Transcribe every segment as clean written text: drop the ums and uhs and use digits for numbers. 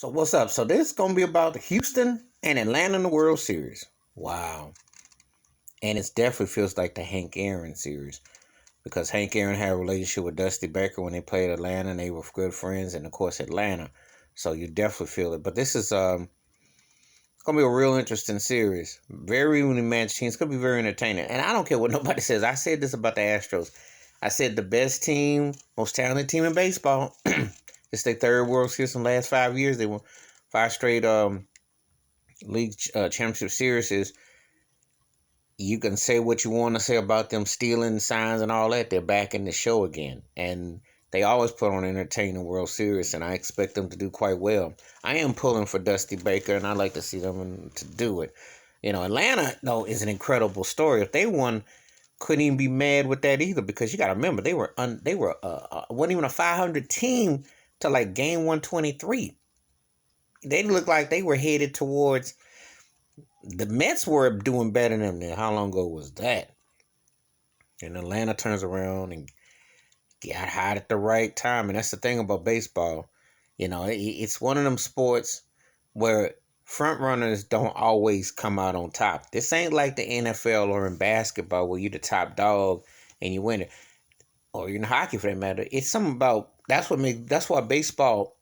So what's up? So this is gonna be about Houston and Atlanta in the World Series. Wow. And it definitely feels like the Hank Aaron series because Hank Aaron had a relationship with Dusty Baker when they played Atlanta and they were good friends and of course Atlanta. So you definitely feel it. But this is gonna be a real interesting series. Very evenly matched teams. It's gonna be very entertaining. And I don't care what nobody says. I said this about the Astros. I said the best team, most talented team in baseball. It's their third World Series in the last 5 years. They won five straight league championship series. Is you can say what you want to say about them stealing signs and all that. They're back in the show again, and they always put on an entertaining World Series, and I expect them to do quite well. I am pulling for Dusty Baker, and I like to see them to do it. You know, Atlanta though is an incredible story. If they won, couldn't even be mad with that either because you got to remember they were wasn't even a 500 team to like game 123. They looked like they were headed towards the Mets were doing better than them. How long ago was that? And Atlanta turns around and got hot at the right time. And that's the thing about baseball. You know, it's one of them sports where front runners don't always come out on top. This ain't like the NFL or in basketball where you're the top dog and you win it, or in hockey for that matter. It's something about that's why baseball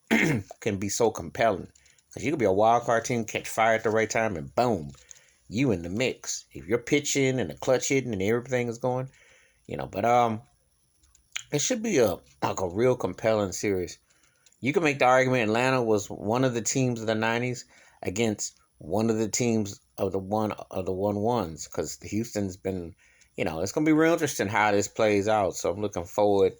can be so compelling. Because you could be a wild card team, catch fire at the right time, and boom, you in the mix. If you're pitching and the clutch hitting and everything is going, But it should be a real compelling series. You can make the argument Atlanta was one of the teams of the '90s against one of the teams of the one ones because Houston's been, it's gonna be real interesting how this plays out. So I'm looking forward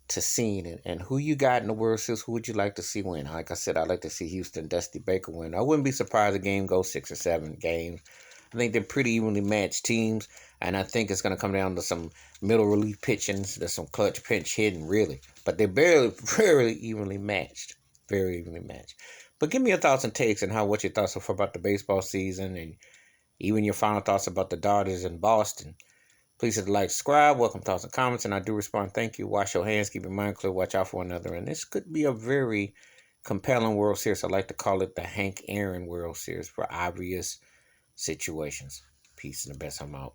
to seeing it. And who you got in the World Series? Who would you like to see win? Like I said, I'd like to see Houston Dusty Baker win. I wouldn't be surprised if the game goes 6 or 7 games. I think they're pretty evenly matched teams, and I think it's going to come down to some middle relief pitching, there's some clutch pinch hitting, really. But they're very evenly matched. Very evenly matched. But give me your thoughts and takes and what your thoughts are about the baseball season and even your final thoughts about the Dodgers in Boston. Please hit the like, subscribe, welcome thoughts and comments, and I do respond. Thank you. Wash your hands, keep your mind clear, watch out for one another. And this could be a very compelling World Series. I like to call it the Hank Aaron World Series for obvious situations. Peace and the best. I'm out.